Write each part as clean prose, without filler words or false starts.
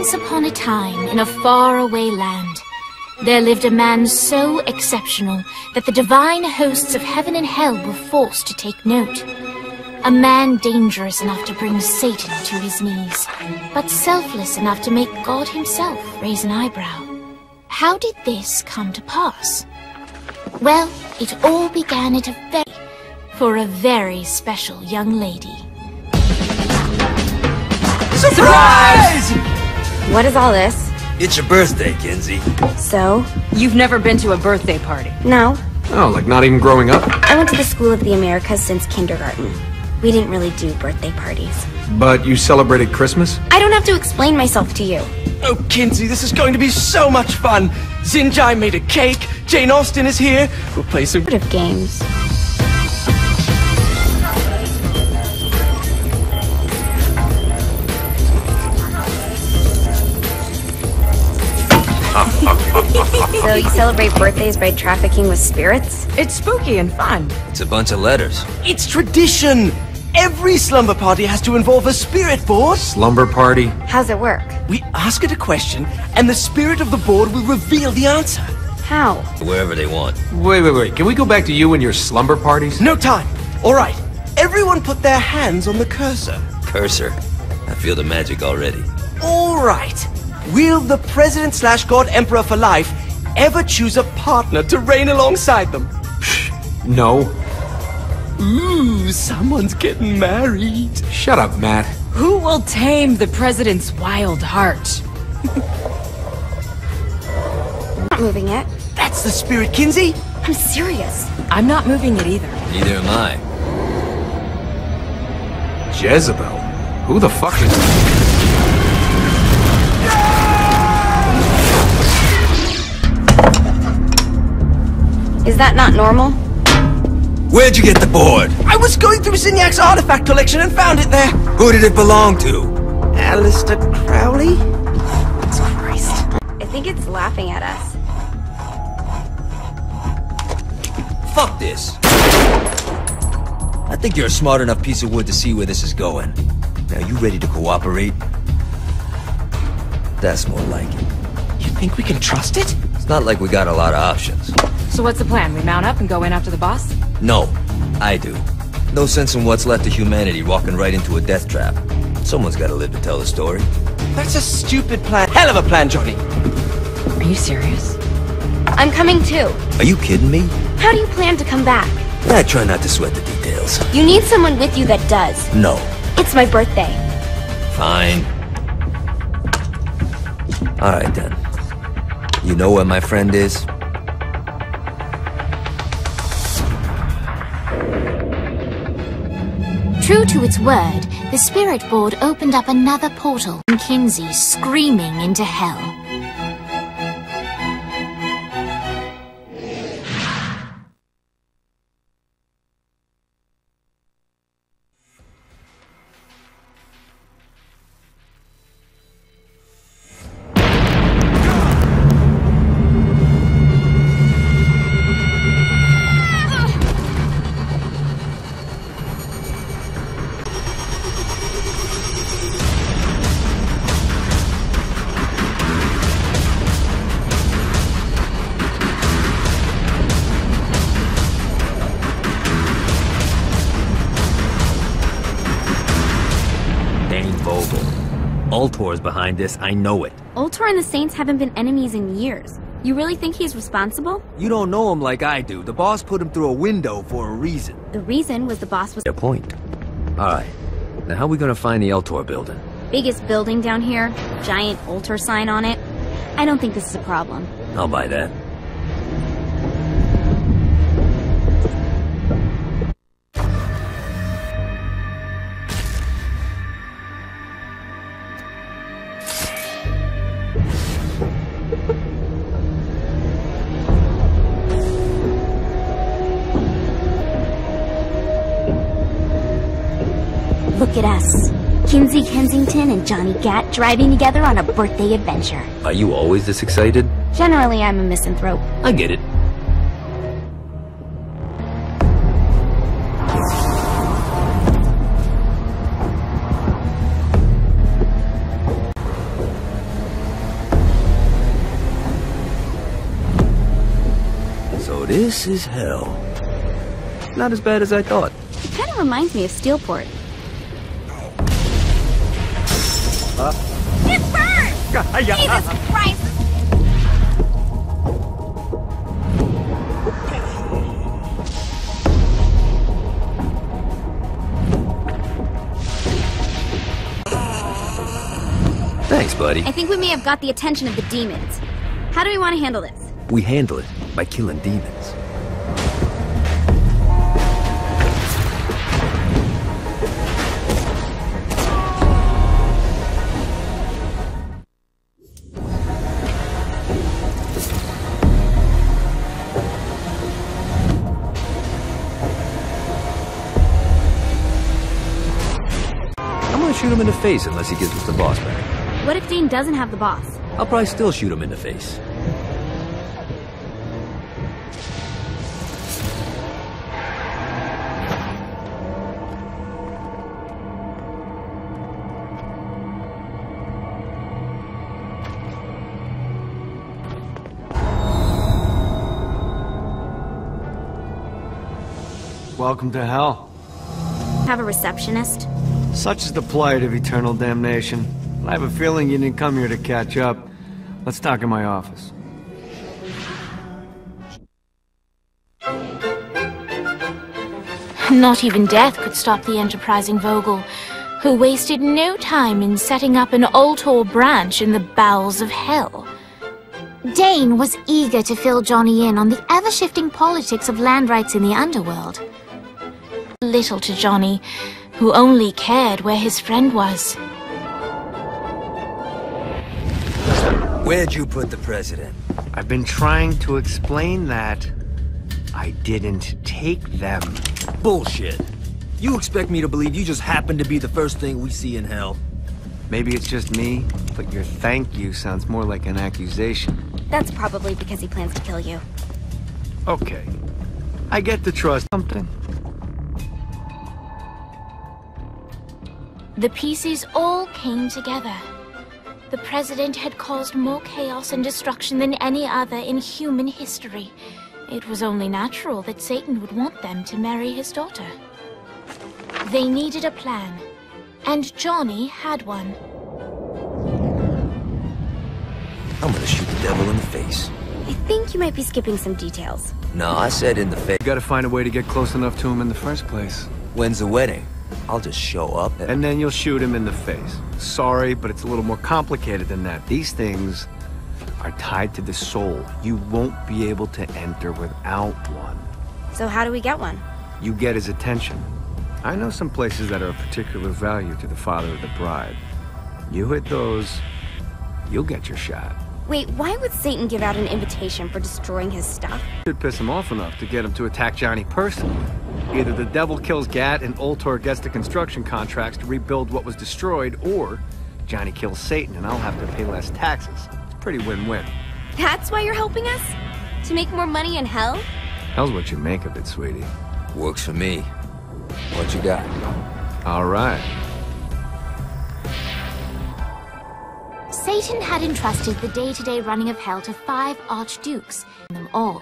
Once upon a time, in a faraway land, there lived a man so exceptional that the divine hosts of heaven and hell were forced to take note. A man dangerous enough to bring Satan to his knees, but selfless enough to make God himself raise an eyebrow. How did this come to pass? Well, it all began for a very special young lady. Surprise! What is all this? It's your birthday, Kinsey. So? You've never been to a birthday party? No. Oh, like not even growing up? I went to the School of the Americas since kindergarten. We didn't really do birthday parties. But you celebrated Christmas? I don't have to explain myself to you. Oh, Kinsey, this is going to be so much fun. Zinjai made a cake, Jane Austen is here, we'll play some Sort of games. So you celebrate birthdays by trafficking with spirits? It's spooky and fun. It's a bunch of letters. It's tradition! Every slumber party has to involve a spirit board. Slumber party? How's it work? We ask it a question, and the spirit of the board will reveal the answer. How? Wherever they want. Wait. Can we go back to you and your slumber parties? No time. All right. Everyone put their hands on the cursor. Cursor. I feel the magic already. All right. Will the President/God Emperor for life ever choose a partner to reign alongside them? No. Ooh, someone's getting married. Shut up, Matt. Who will tame the president's wild heart? Not moving it. That's the spirit, Kinsey. I'm serious. I'm not moving it either. Neither am I. Jezebel? Who the fuck is... Is that not normal? Where'd you get the board? I was going through Zignac's artifact collection and found it there. Who did it belong to? Alistair Crowley? Christ. I think it's laughing at us. Fuck this. I think you're a smart enough piece of wood to see where this is going. Now, you ready to cooperate? That's more like it. You think we can trust it? It's not like we got a lot of options. So what's the plan? We mount up and go in after the boss? No, I do. No sense in what's left of humanity walking right into a death trap. Someone's gotta live to tell the story. That's a stupid plan. Hell of a plan, Johnny. Are you serious? I'm coming too. Are you kidding me? How do you plan to come back? I try not to sweat the details. You need someone with you that does. No. It's my birthday. Fine. Alright then. You know where my friend is? True to its word, the spirit board opened up another portal, and Kinsey screaming into hell. Ultor's behind this, I know it. Ultor and the Saints haven't been enemies in years. You really think he's responsible? You don't know him like I do. The boss put him through a window for a reason. The reason was the boss was Your point. Alright. Now how are we gonna find the Ultor building? biggest building down here, giant Ultor sign on it. I don't think this is a problem. I'll buy that. Look at us. Kinsey Kensington and Johnny Gat driving together on a birthday adventure. Are you always this excited? Generally, I'm a misanthrope. I get it. So this is hell. Not as bad as I thought. It kind of reminds me of Steelport. It burns! Jesus Christ! Thanks, buddy. I think we may have got the attention of the demons. How do we want to handle this? We handle it by killing demons. I'm gonna shoot him in the face unless he gives us the boss back. What if Dane doesn't have the boss? I'll probably still shoot him in the face. Welcome to hell. Have a receptionist? Such is the plight of eternal damnation. I have a feeling you didn't come here to catch up. Let's talk in my office. Not even death could stop the enterprising Vogel, who wasted no time in setting up an Ultor branch in the bowels of hell. Dane was eager to fill Johnny in on the ever-shifting politics of land rights in the underworld. Little to Johnny, who only cared where his friend was. Where'd you put the president? I've been trying to explain that. I didn't take them. Bullshit. You expect me to believe you just happened to be the first thing we see in hell? Maybe it's just me, but your thank you sounds more like an accusation. That's probably because he plans to kill you. Okay. I get to trust something. The pieces all came together. The president had caused more chaos and destruction than any other in human history. It was only natural that Satan would want them to marry his daughter. They needed a plan, and Johnny had one. I'm gonna shoot the devil in the face. I think you might be skipping some details. No, I said in the face. You gotta find a way to get close enough to him in the first place. When's the wedding? I'll just show up And then you'll shoot him in the face. Sorry, but it's a little more complicated than that. These things are tied to the soul. You won't be able to enter without one. So how do we get one? You get his attention. I know some places that are of particular value to the father of the bride. You hit those, you'll get your shot. Wait, why would Satan give out an invitation for destroying his stuff? Should piss him off enough to get him to attack Johnny personally. Either the devil kills Gat and Ultor gets the construction contracts to rebuild what was destroyed, or Johnny kills Satan and I'll have to pay less taxes. It's pretty win-win. That's why you're helping us? To make more money in hell? Hell's what you make of it, sweetie. Works for me. What you got? All right. Satan had entrusted the day-to-day running of hell to 5 archdukes, them all.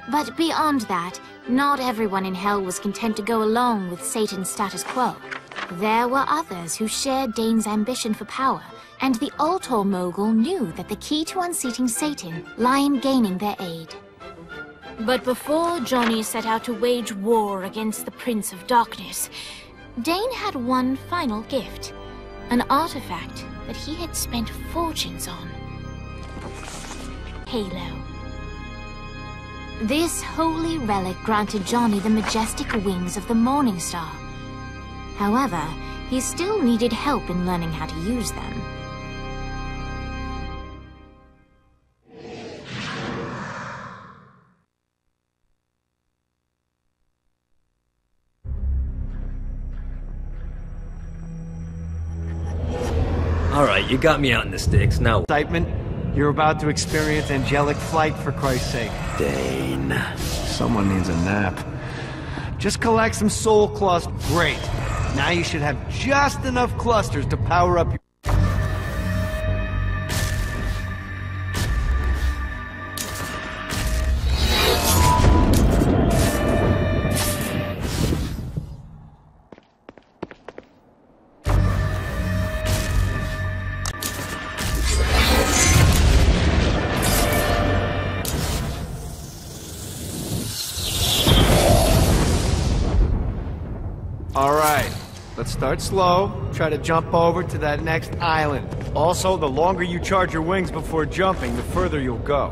But beyond that, not everyone in hell was content to go along with Satan's status quo. There were others who shared Dane's ambition for power, and the Ultor mogul knew that the key to unseating Satan lay in gaining their aid. But before Johnny set out to wage war against the Prince of Darkness, Dane had one final gift, an artifact that he had spent fortunes on. Halo. This holy relic granted Johnny the majestic wings of the Morning Star. However, he still needed help in learning how to use them. Alright, you got me out in the sticks, now Excitement, you're about to experience angelic flight for Christ's sake. Dane. Someone needs a nap. Just collect some soul clusters. Great. Now you should have just enough clusters to power up your... Alright, let's start slow. Try to jump over to that next island. Also, the longer you charge your wings before jumping, the further you'll go.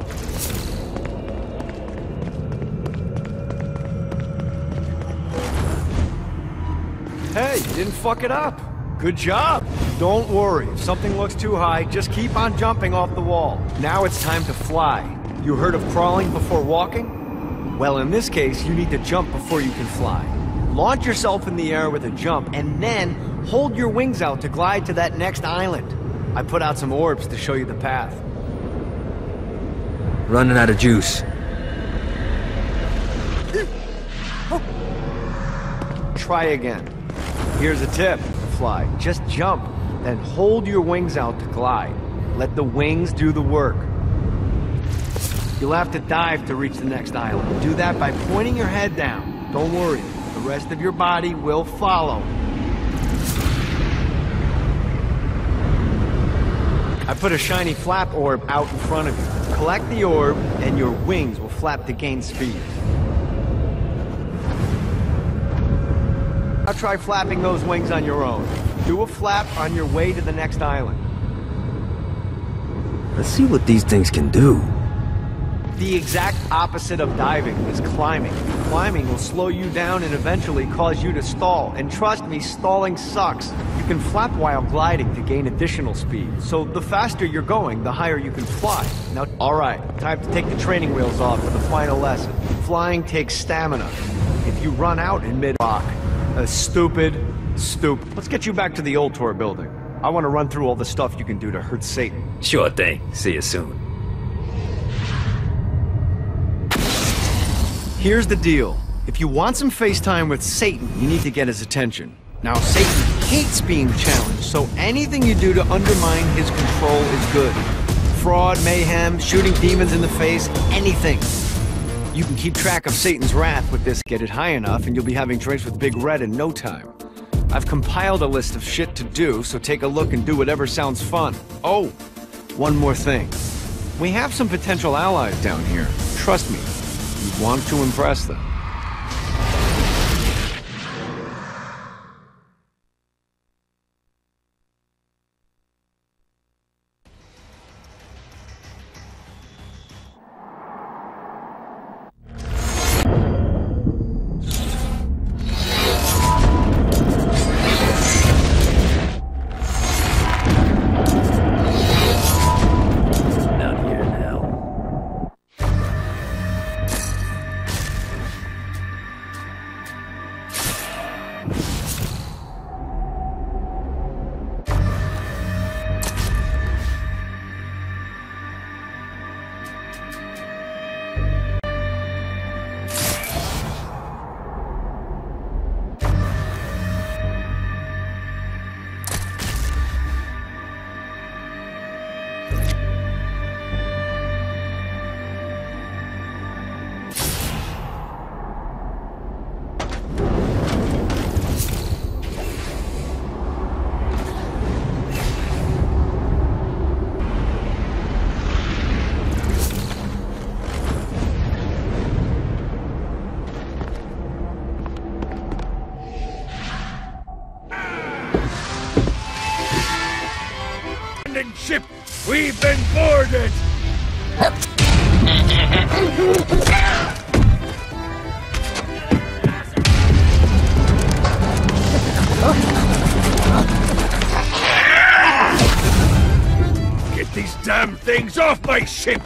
Hey, you didn't fuck it up. Good job. Don't worry, if something looks too high, just keep on jumping off the wall. Now it's time to fly. You heard of crawling before walking? Well, in this case, you need to jump before you can fly. Launch yourself in the air with a jump, and then hold your wings out to glide to that next island. I put out some orbs to show you the path. Running out of juice. Try again. Here's a tip to fly. Just jump, then hold your wings out to glide. Let the wings do the work. You'll have to dive to reach the next island. Do that by pointing your head down. Don't worry, the rest of your body will follow. I put a shiny flap orb out in front of you. Collect the orb, and your wings will flap to gain speed. Now try flapping those wings on your own. Do a flap on your way to the next island. Let's see what these things can do. The exact opposite of diving is climbing. Climbing will slow you down and eventually cause you to stall. And trust me, stalling sucks. You can flap while gliding to gain additional speed. So the faster you're going, the higher you can fly. Now, alright, time to take the training wheels off for the final lesson. Flying takes stamina. If you run out in mid-rock, stupid. Let's get you back to the old tour building. I want to run through all the stuff you can do to hurt Satan. Sure thing. See you soon. Here's the deal. If you want some FaceTime with Satan, you need to get his attention. Now, Satan hates being challenged, so anything you do to undermine his control is good. Fraud, mayhem, shooting demons in the face, anything. You can keep track of Satan's wrath with this. Get it high enough, and you'll be having drinks with Big Red in no time. I've compiled a list of shit to do, so take a look and do whatever sounds fun. Oh, one more thing. We have some potential allies down here. Trust me. You want to impress them. Ship, we've been boarded! Get these damn things off my ship!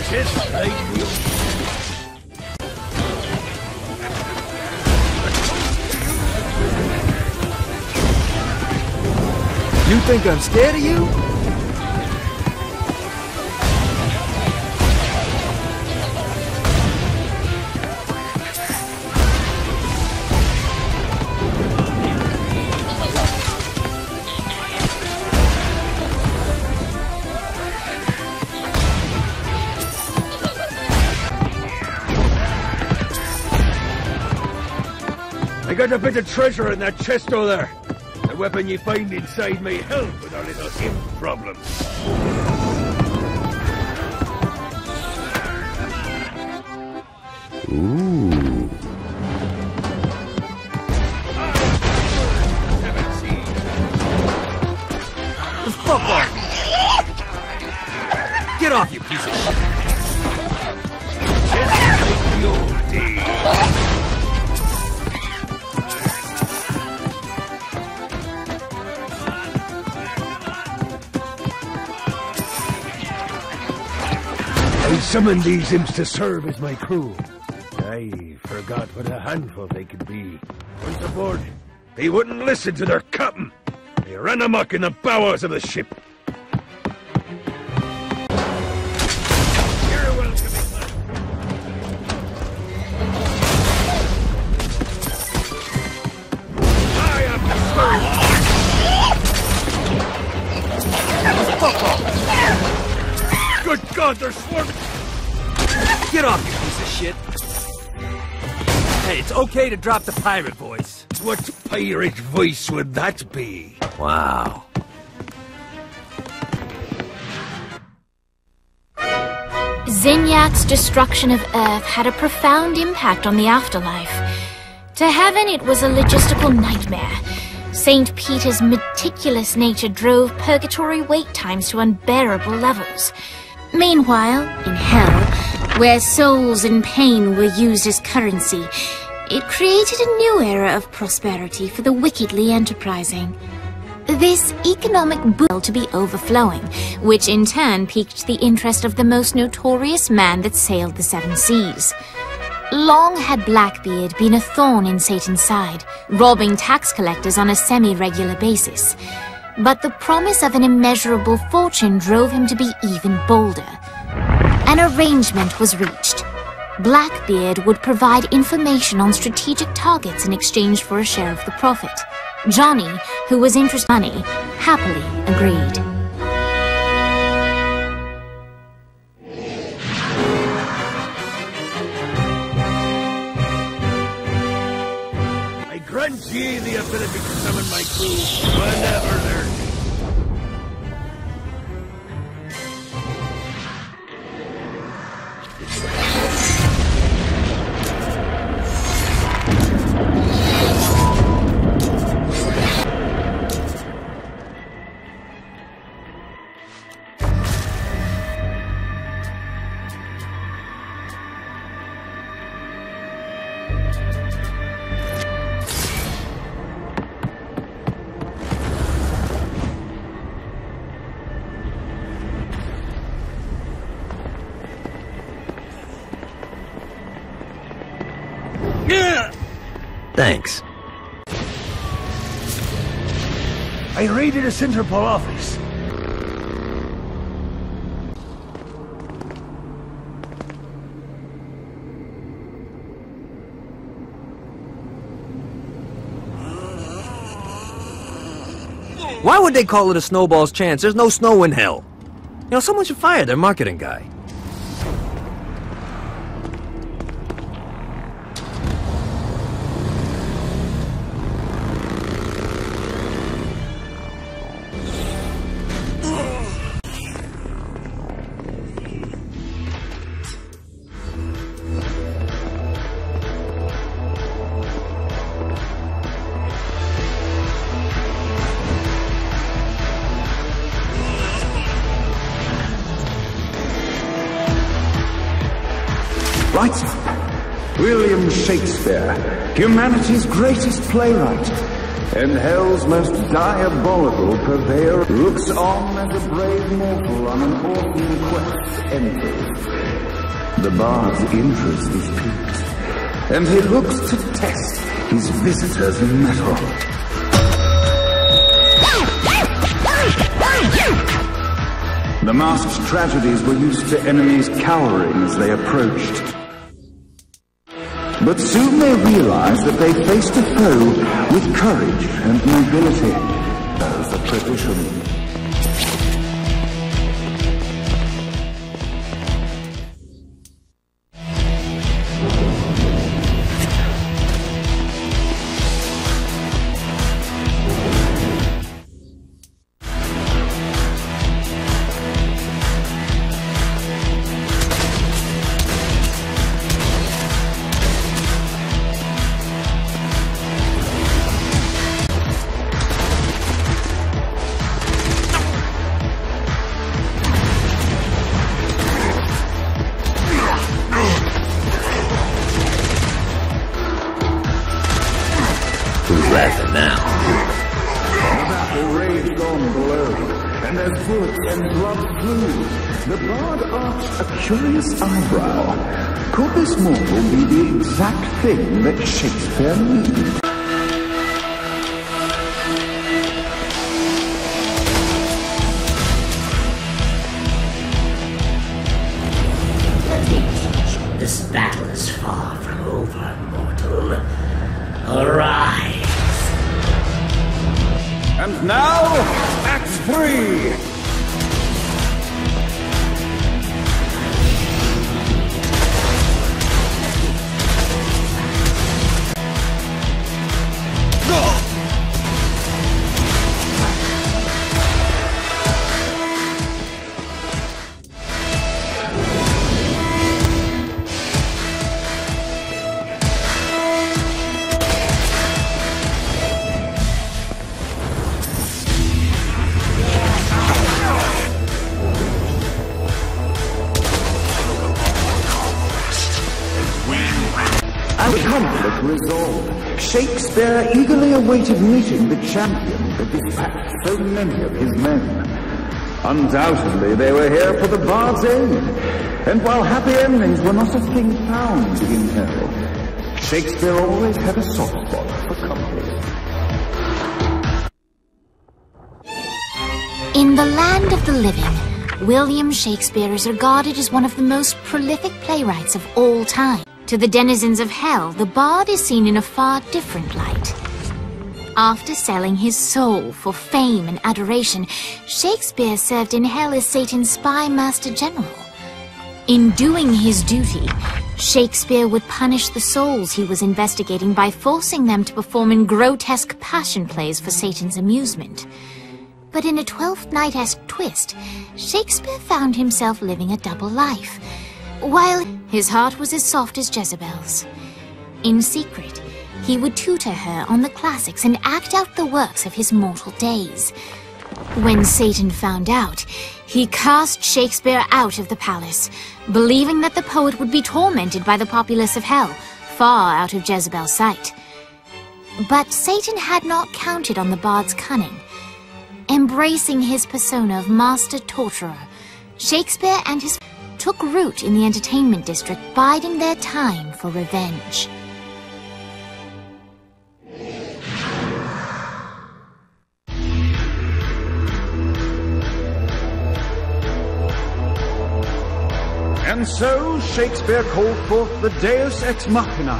Just like you. You think I'm scared of you? I got a bit of treasure in that chest over there. The weapon you find inside may help with our little imp problem. Ooh. Fuck off! Get off, you piece of shit! I summoned these imps to serve as my crew. I forgot what a handful they could be. Once aboard, they wouldn't listen to their captain. They ran amok in the bowels of the ship. You're welcome, England. I am the Good God, they're swarming! Get off, you piece of shit! Hey, it's okay to drop the pirate voice. What pirate voice would that be? Wow. Zinyak's destruction of Earth had a profound impact on the afterlife. To heaven, it was a logistical nightmare. St. Peter's meticulous nature drove purgatory wait times to unbearable levels. Meanwhile, in hell, where souls in pain were used as currency, it created a new era of prosperity for the wickedly enterprising. This economic boom to be overflowing, which in turn piqued the interest of the most notorious man that sailed the seven seas. Long had Blackbeard been a thorn in Satan's side, robbing tax collectors on a semi-regular basis. But the promise of an immeasurable fortune drove him to be even bolder. An arrangement was reached. Blackbeard would provide information on strategic targets in exchange for a share of the profit. Johnny, who was interested in money, happily agreed. I grant ye the ability to summon my crew whenever they're needed. Thanks. I raided a Interpol office. Why would they call it a snowball's chance? There's no snow in hell. You know, someone should fire their marketing guy. Writer William Shakespeare, humanity's greatest playwright, and hell's most diabolical purveyor, looks on as a brave mortal on an orphan quest to enter. The bard's interest is piqued, and he looks to test his visitor's mettle. The masked tragedies were used to enemies cowering as they approached. But soon they realized that they faced a foe with courage and nobility. As a tradition. Who's laughing now? The battle raged on below, and as bullets and blood flew, the bard arched a curious eyebrow. Could this mortal be the exact thing that Shakespeare needed? This battle is far from over, mortal. Arise! And now, Act 3! As conflict resolved, Shakespeare eagerly awaited meeting the champion that dispatched so many of his men. Undoubtedly, they were here for the bard's aid, and while happy endings were not a thing found in hell, Shakespeare always had a soft spot for company. In the land of the living, William Shakespeare is regarded as one of the most prolific playwrights of all time. To the denizens of hell, the bard is seen in a far different light. After selling his soul for fame and adoration, Shakespeare served in hell as Satan's spy master general. In doing his duty, Shakespeare would punish the souls he was investigating by forcing them to perform in grotesque passion plays for Satan's amusement. But in a Twelfth Night-esque twist, Shakespeare found himself living a double life, while his heart was as soft as Jezebel's. In secret, he would tutor her on the classics and act out the works of his mortal days. When Satan found out, he cast Shakespeare out of the palace, believing that the poet would be tormented by the populace of hell, far out of Jezebel's sight. But Satan had not counted on the bard's cunning. Embracing his persona of master torturer, Shakespeare and his took root in the entertainment district, biding their time for revenge. And so Shakespeare called forth the Deus Ex Machina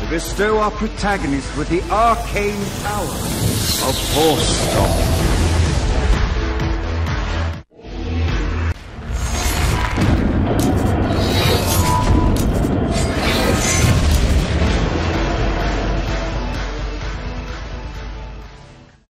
to bestow our protagonist with the arcane power of Force Stone.